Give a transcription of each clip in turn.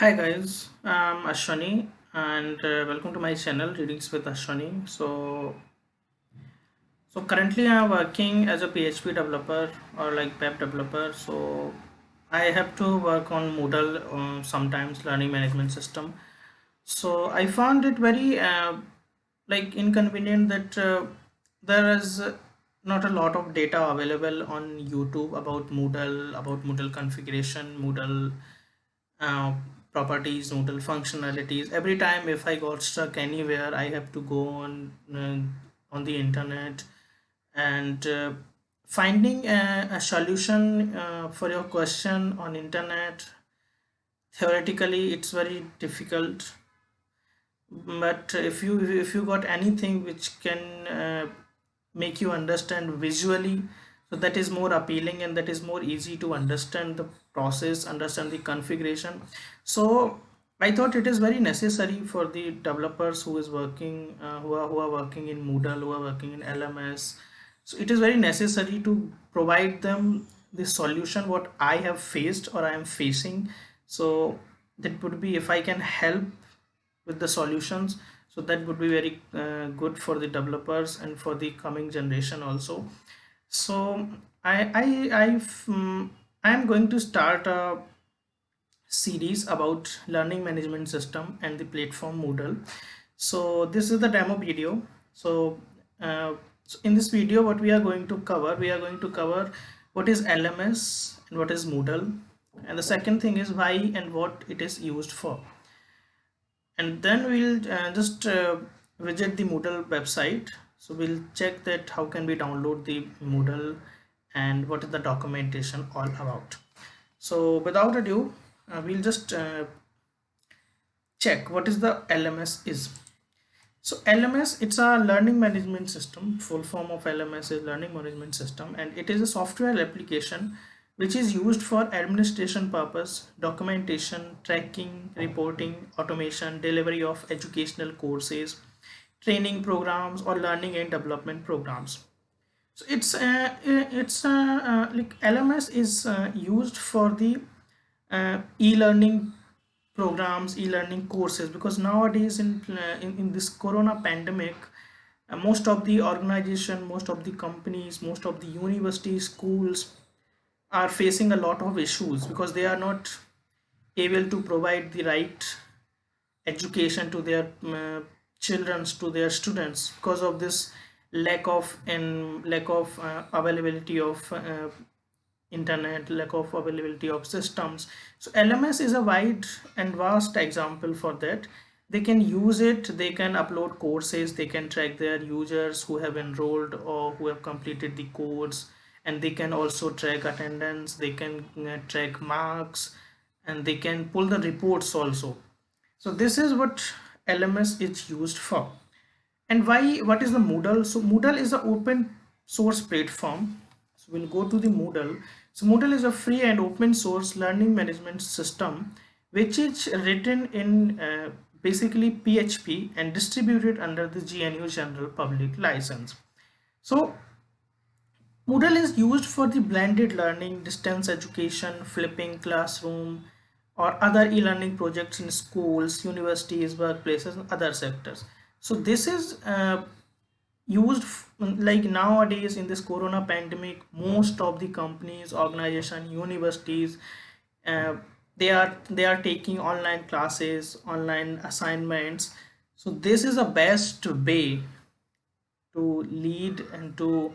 Hi guys, I'm Ashwani and welcome to my channel Readings with Ashwani. So currently I'm working as a PHP developer or like web developer. So I have to work on Moodle, sometimes learning management system. So I found it very like inconvenient that there is not a lot of data available on YouTube about Moodle configuration, Moodle uh, properties, Moodle functionalities. Every time if I got stuck anywhere, I have to go on the internet and finding a solution for your question on internet. Theoretically, it's very difficult, but if you got anything which can make you understand visually, so that is more appealing and that is more easy to understand the process, understand the configuration. So I thought it is very necessary for the developers who is working who are working in Moodle, who are working in LMS. So it is very necessary to provide them the solution what I have faced or I am facing. So that would be, if I can help with the solutions, so that would be very good for the developers and for the coming generation also. So I am going to start a series about learning management system and the platform Moodle. So this is the demo video. So in this video, what we are going to cover what is LMS and what is Moodle, and the second thing is why and what it is used for. And then we'll just visit the Moodle website. So we'll check that how can we download the Moodle and what is the documentation all about. So without ado, we'll just check what is the LMS is. So LMS, it's a learning management system. Full form of LMS is learning management system, and it is a software application which is used for administration purpose, documentation, tracking, reporting, automation, delivery of educational courses, training programs, or learning and development programs. So like LMS is used for the e-learning programs, e-learning courses, because nowadays in this corona pandemic, most of the organization, most of the companies, most of the universities, schools are facing a lot of issues because they are not able to provide the right education to their children, to their students, because of this lack of availability of internet, lack of availability of systems. So LMS is a wide and vast example for that. They can use it, they can upload courses, they can track their users who have enrolled or who have completed the course, and they can also track attendance, they can track marks, and they can pull the reports also. So this is what LMS is used for. And why, what is the Moodle? So Moodle is an open source platform. So we'll go to the Moodle. So Moodle is a free and open source learning management system which is written in basically PHP and distributed under the GNU General Public License. So Moodle is used for the blended learning, distance education, flipping classroom, or other e-learning projects in schools, universities, workplaces, and other sectors. So this is like nowadays in this corona pandemic, most of the companies, organization, universities, uh, they are taking online classes, online assignments. So this is the best way to lead and to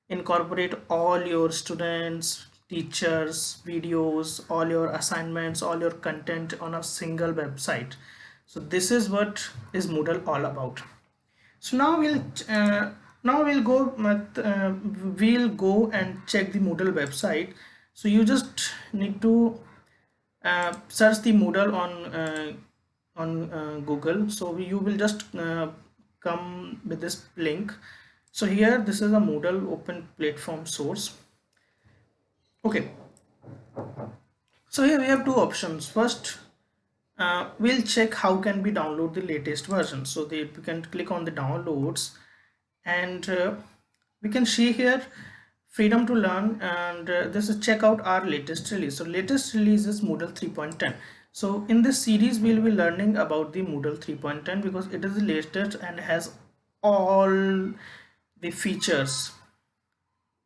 incorporate all your students, teachers, videos, all your assignments, all your content on a single website. So this is what is Moodle all about. So we'll go and check the Moodle website. So you just need to search the Moodle on Google. So you will just come with this link. So here, this is a Moodle open platform source. Okay, so here we have two options. First, we'll check how can we download the latest version. So we can click on the downloads, and we can see here freedom to learn, and this is check out our latest release. So latest release is Moodle 3.10. So in this series we'll be learning about the Moodle 3.10 because it is the latest and has all the features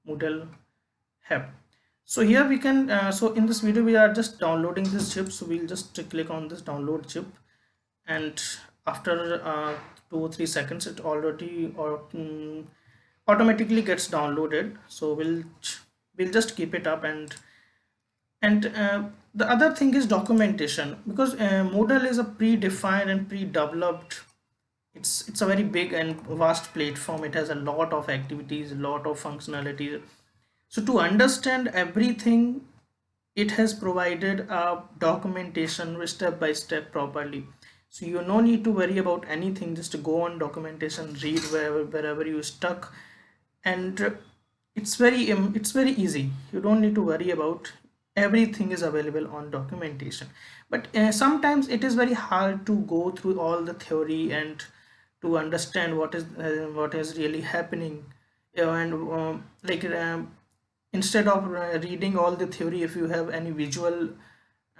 Moodle have. So here we can so in this video we are just downloading this chip, so we'll just click on this download chip, and after 2 or 3 seconds it already automatically gets downloaded. So we'll just keep it up. And the other thing is documentation, because Moodle is a predefined and pre-developed, it's a very big and vast platform. It has a lot of activities, a lot of functionalities. So to understand everything, it has provided a documentation step by step properly. So you no need to worry about anything, just go on documentation, read wherever you stuck, and it's very easy. You don't need to worry about, everything is available on documentation. But sometimes it is very hard to go through all the theory and to understand what is really happening. And like instead of reading all the theory, if you have any visual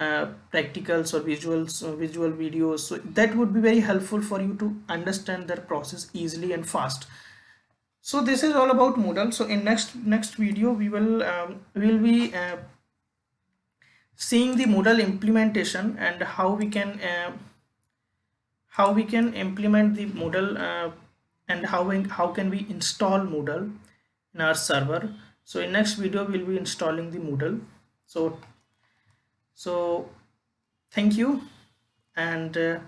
practicals or visual videos, so that would be very helpful for you to understand their process easily and fast. So this is all about Moodle. So in next video we will be seeing the Moodle implementation and how we can implement the Moodle, and how can we install Moodle in our server. So in next video we'll be installing the Moodle. So thank you, and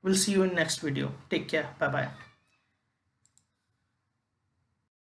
we'll see you in next video. Take care. Bye bye.